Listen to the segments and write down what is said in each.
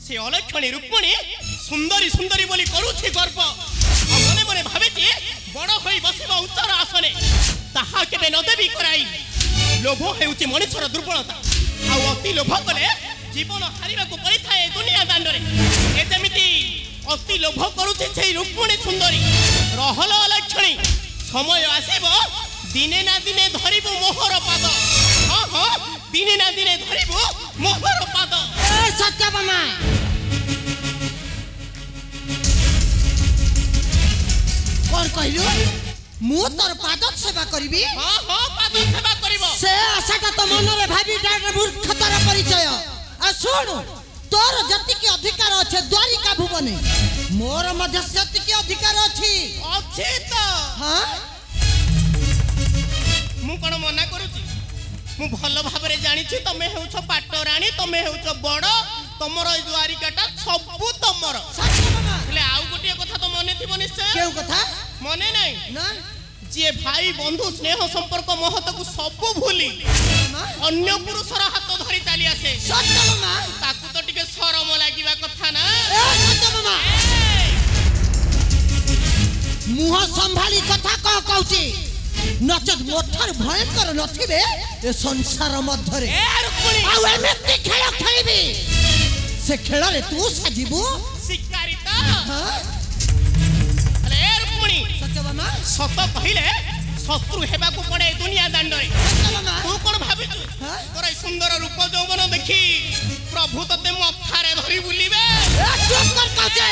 से अलक्षणी रुक्मिणी सुंदरी सुंदरी बोली करूछि गर्व मने मने भावे बड़ होई बसिबा उच्चर आसने ताहा केबे न देबी कराई लोभ हेउछि मनुष्यर दुर्बलता आ अति लोभ कले जीवन हारिबा को पड़ी थाए दुनिया दांडरे ए जेमिति अति लोभ करूछि छै रुक्मिणी सुंदरी रहल अलक्षणी समय आसीबो दिने ना दिने धरिबो मोहर पाद हां हां दिने ना दिने धरिबो मोहर पाद ए सत्यभामा कौन कहलु मु तोर पाद सेवा करिबी हां हां पाद सेवा करिबो से आशाटा तो मन रे भाबी डार मूर्खतार परिचय आ सुन तोर जति के अधिकार अछि द्वारिका भुवने मोर मध्य जति के अधिकार अछि तो हां मु कोन मना करूची मु भल भाबरे जानि छी तमे हेउछ पाटराणी तमे हेउछ बड़ तमरो ई द्वारिकाटा सबु तमरो सत्यभामा ले आउ गोटे कथा तो मने थिबो निश्चय केउ कथा मने नै ना जे भाई बंधु स्नेह संपर्क महत को सबु भूली अन्य पुरुषर हाथ धरी चली आसे सत्यभामा ताकू तो टिके शरम लागिबा कथा ना ए सत्यभामा मुह संभाली कथा कहूची नचत मोठर भयंकर नथिबे ए संसार मध्य रे ए रुक्मिणी आ एमेति खेल खेलिबी से खेल रे तू सजीबू शिकारिता हां अरे ए रुक्मिणी सत्यभामा सत कहिले शत्रु हेबा को पड़े दुनिया दांडरे सत्यभामा तू कोन भाबिचु तोर सुंदर रूप यौवन देखी प्रभु तते मथारे धरी बुलिबे ए चुप कर काजे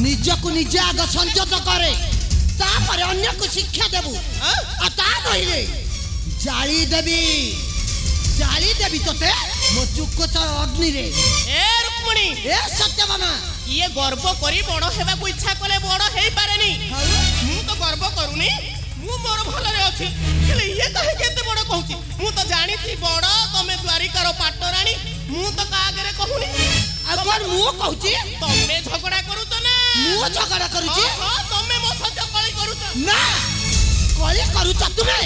निजको निजे आग संयत करे तापर अन्य को शिक्षा देबू आ ता नहिले जाली देबी तोते मो चुक्कोच अग्नि रे ए रुक्मिणी ए सत्यभामा ये गर्व करी बड़ हेबा को इच्छा कले बड़ हेई पारेनी मु तो गर्व करूनी मु मोर भलरे अछि हेले ये कहे केते बड़ कहूची मु तो जानि थी बड़ तमे द्वारिकार पाटराणी मु तो का आगे कहूनी अगर मु कहूची तमे झगड़ा करू तो ना मु झगड़ा करूची हां तमे मो सत्य कली करू तो ना कली करूच तुमे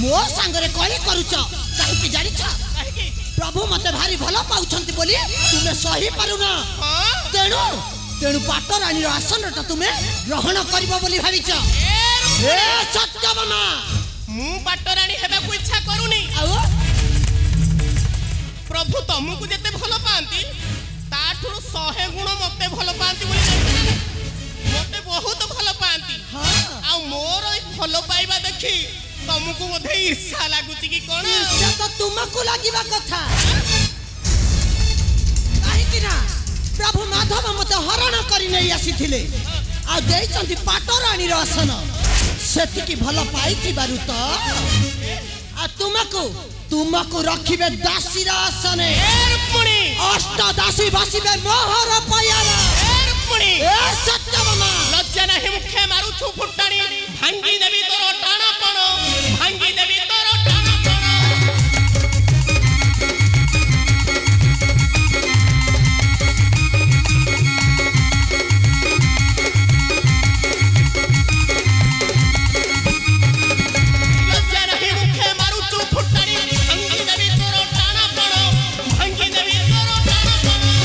मो संगरे कली करूच काहे जानि छ काहे की प्रभु मते भारी भलो पाउछंती बोली तुमे सही पारु ना हां तेणु पाटराणी आसनटा तुमे ग्रहण करिबो बोली भाबिछ ए सत्यभामा मु पाटराणी हेबा को इच्छा करूनी आओ प्रभु तुमको जेते भलो पांती ताठुर 100 गुण मते भलो पांती बोली जानि मते बहुत भलो पांती हां आ मोर ई भलो पाइबा देखी तुमको बोधे ईर्ष्या लागुची कि कोन ईर्ष्या तो तुमको लागिबा कथा काहे कि ना प्रभु माधव मते हरण करि नै आसीथिले आ देइचंती पाटराणी रो आसन सेति की भलो पाइथि बारु तो आ तुमको रखिबे दासी रा आसने ए रुक्मिणी अष्ट दासी बसिबे मोहर पयारा ए रुक्मिणी ए सत्यभामा लज्जा नाही मुखे मारू छु फुटाणी भांगी देबी तोर टाणा पण भांगी देबी तोर टाणा पण लज्जा नाही मुखे मारू छु फुटाणी भांगी देबी तोर टाणा पण भांगी देबी तोर टाणा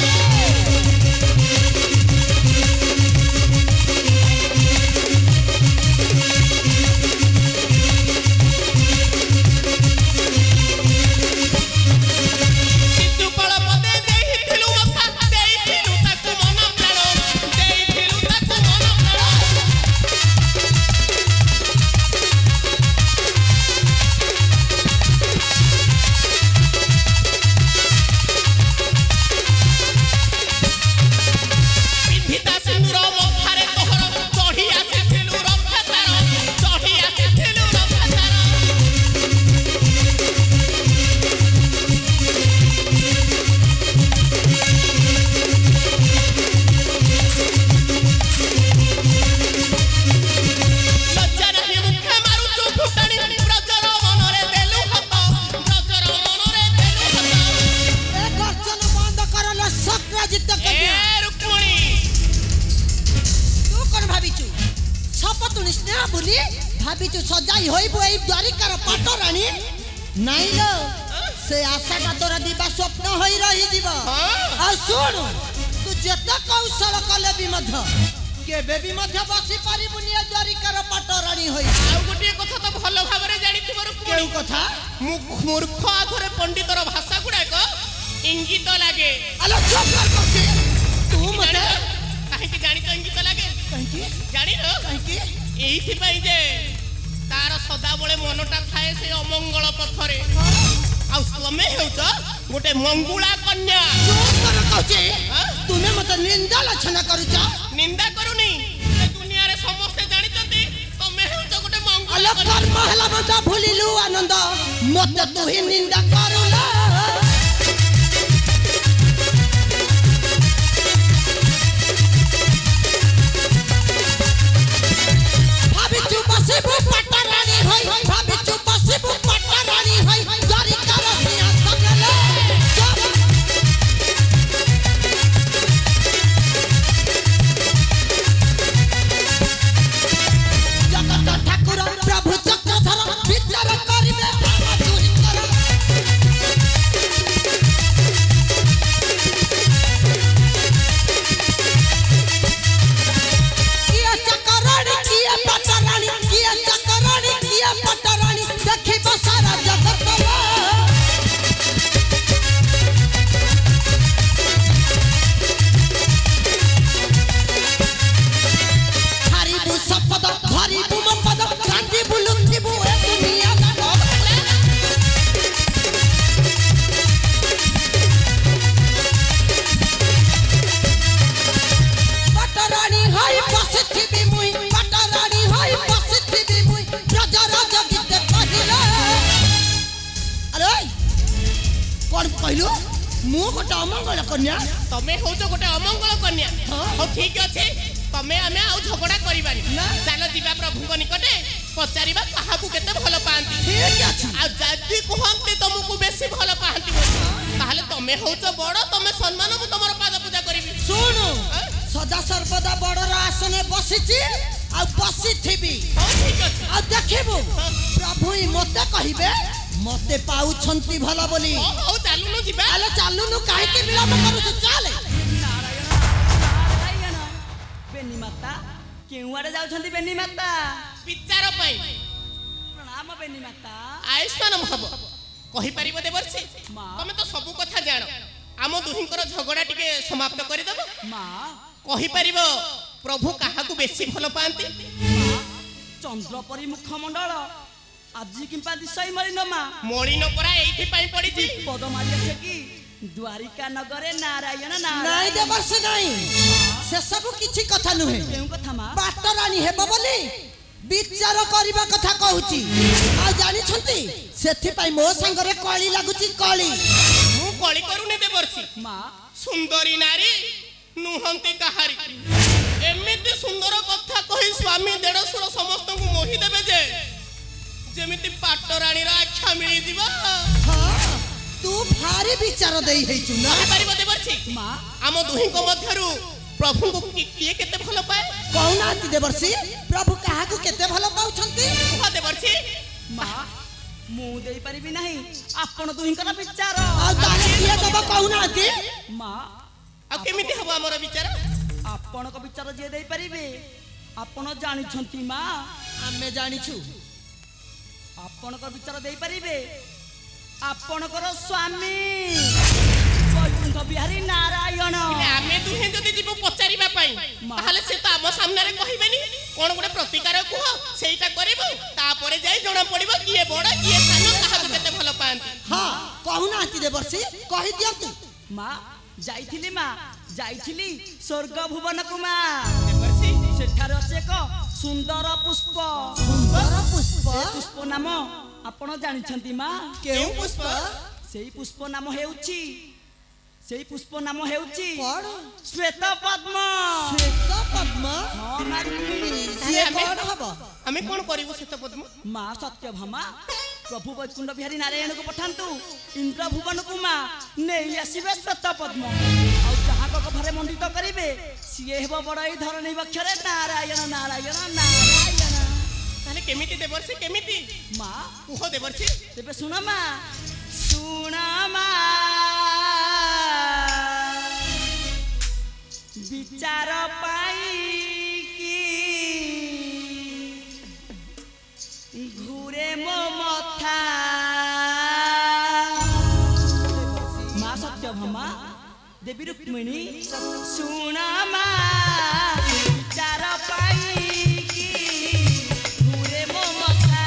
पण भाविचु सजाई होइबो एई द्वारिकार पाटराणी नाइलो से आशाटा तोरा दिबा स्वप्न होई रही जीव आ सुन तू जेते कौशल कले भी मध्य केबे भी मध्य बसी पारिबुनी ए द्वारिकार पाटराणी होई आ गोटे कथा तो भलो भाबरे जानि थिबो केउ कथा मूर्ख आखरे पंडितर भाषा गुडाक इंगित लागे अलो चुप कर करके तू मते काहे कि जानि तो इंगित लागे काहे जानि रो काहे एइथि पई जे तार सदा बळे मनटा थाए से अमंगल पथरे आ तमे हेउछ गोटे मंगुळा कन्या चुप कर कहचे तुमे मते निंदा लक्षण करूछ निंदा करूनी ए दुनिया रे समस्त जानि चंती तमे हेउछ गोटे मंगुळा अलो कर्म हला मता भूलिलु आनंद मते तू ही निंदा करूला भाबिचु बसिबु पाटराणी होई भाबिचु बसिबु पाटराणी होई द्वारिकार सिंहासनले जगत ठाकुर प्रभु चक्रधर विचार करिबे दुहिकर किया चक्रराणी किया पाटराणी किया चक्रराणी किया पाटराणी देखिबो सारा जगत हरिबु सपद हरिबु मपद कांदिबु लुंदिबु ए दुनिया दा पाटराणी हाय बसिथिबि मुई पाटराणी हाय बसिथिबि मुई प्रजा गीत कहिला अरे कोन कहलु मु गोटे अमंगल कन्या तमे होउछ गोटे अमंगल कन्या हो ठीक अछि तमे आमे आउ झगड़ा करिबानी ना। चलो जीवा प्रभुको निकटे पचारिबा काहाकू केते भलो पांती ठीक अछि आ जदी कहंते तुमको बेसी भलो पांती ताहले तमे होउछ बड़ तमे सम्मान मु तमर पाद पूजा करिबी सुनु सदा सर्वदा बड़र आसने बसिछि आ बसिथिबि हो ठीक अछि आ देखिबु प्रभु ही मते कहिबे मते पाउछंती भला बोली हो चालुनु जीवा आले चालुनु काहे के विलंब करू चाले नारायण बेनी माता केउ आड़े जाउछंती बेनी माता विचार पई प्रणाम बेनी माता आयुष्मान हब कहि परिबो देवर्षि मां। तमे तो सब कथा जानो आम दुहिंकर झगड़ा टिके समाप्त करि देबो मां कहि परिबो प्रभु काहाकू बेसी भलो पांती चंद्रपरी मुखमंडल आजी किंपा दिशई मलिन मां मलिन परा एइथि पई पडिछि पद मारी আছে কি द्वारिका नगरे नारायण नहीं नारायण देवर्ष नहीं से सब किछि कथा नुहे केउ कथा मां पाटराणी हेबो बोली विचार करिबा कथा कहूची आ जानि छंती सेथि पई मो संगरे कळी लागुची कळी मु कळि करूने देवर्षि मां सुंदरी नारी नुहंती काहारी एमिति सुंदर कथा कहि स्वामी देढसुर समस्त को मोहि देबे जे जेमिति पाटराणी रा आख्या मिली दिबा हां तू भारी विचार देई हेचु ना कहि परिबो देवर्षि मां आम दुहिंक मध्यरु प्रभु को किए केते भलो पाए कहूना देवर्षि प्रभु काहाकू केते भलो पाउछंती कह देवर्षि मां मु देई परिबि नाही आपण दुहिंकर विचार आ ताले किए दबो कहूना मां आ केमिति हबो हमर विचार आपणक विचार जे देई परिबे आपण जानिछंती मां आमे जानिछु आपणक विचार देई परिबे आपणकर स्वामी वैकुंठ बिहारी नारायण इले आमे दुहे जदी जीवो पचारिबा पई ताहाले से त आम सामने रे कहिबेनी कोन गुटे प्रतिकार कुह सेइटा करबो तापरे जाई जणा पड़िबो किए बड़ किए सानो काहाकू केते भलो पांती हां कहूना देवर्षि कहि दियंतु मां जाइथिली स्वर्ग भुवन कुमार देवर्षि सेठारे अछि एक सुंदर पुष्प सुंदर पुष्प पुष्प नाम आपण जानिछंती मां केउ पुष्प सेई पुष्प नाम हेउची सेई पुष्प नाम हेउची कोन श्वेत पद्म श्वेत पद्म हां मारी से कोन हबो आमे कोन करिवो सेत पद्म मां सत्यभामा प्रभु वैकुंठ बिहारी नारायण को पठांतु इंद्र भुवन को मां नेई आसीबे श्वेत पद्म आ जहां को घरे मंडित करिवे सिए हेबो बड़ई धरणी बक्षरे नारायण नारायण नारायण ताले केमिति देवर्षि केमिति मां कुह देवर्षि तेबे सुन मां माँ देवी रुक्मिणी सुना माँ चार पाई की घूरे मो मथा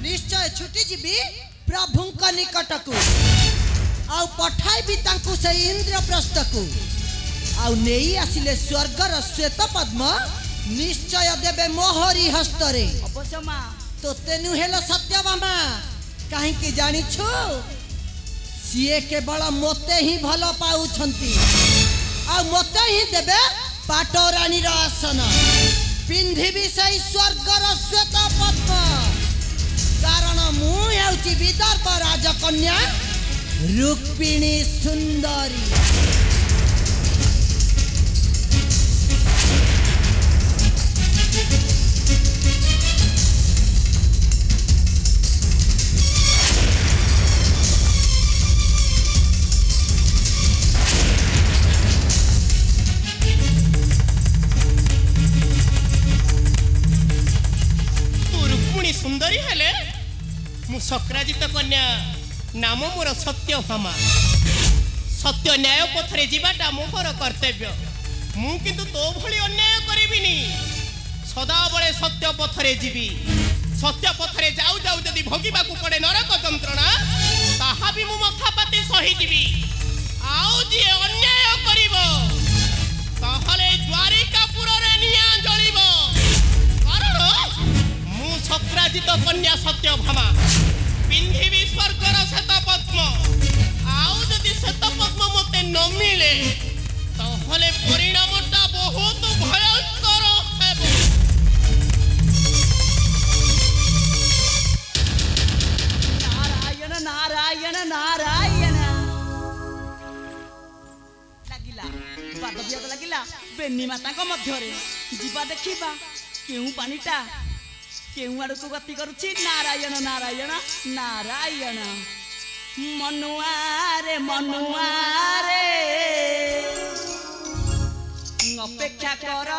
निश्चय छुटी जीवी प्रभु निकट को आउ पठाइबी तांकु से इंद्रप्रस्थ को आउ नेई आसिले स्वर्गर श्वेत पद्म निश्चय देबे मोहरी हस्तरे अवश्य माँ तो तेनु हेलो सत्यभामा कहीं कि जानी छु सीए केवल मोते ही भल पाउछंती आ मोते ही देबे पाटरानी रा आसन पिंधिबी सही स्वर्गर श्वेत पद्म कारण मु हेउची विदर्भ राजकन्या रुक्मिणी सुंदरी सुंदरी हेले मु सक्राजित कन्या नाम मोर सत्यभामा सत्य न्याय पथरे जीवाटा मोहर कर्तव्य मु किंतु तो भली अन्याय करिबिनी सदा बळे सत्य पथरे जीवी सत्य पथरे जाऊ जाऊ जदि भोगिबा को पड़े नरक यंत्रणा ताहा भी मु मथा पाती सही जीवी आउ जे अन्याय करिवो ताहले द्वारिकापुर रे निया जळिवो कारण सक्राजित कन्या सत्यभामा पिंधिबी स्वर्गर श्वेत पद्म न मिले ताहले परिणामटा बहुत भयंकर हेबो। नारायण नारायण नारायण लागिला बादबिया लागिला बेनी माता को मध्य रे जीवा देखिबा केउ पानीटा केउ आड़ को गति करुछि। नारायण नारायण नारायण मनुआरे मनुआरे अपेक्षा कर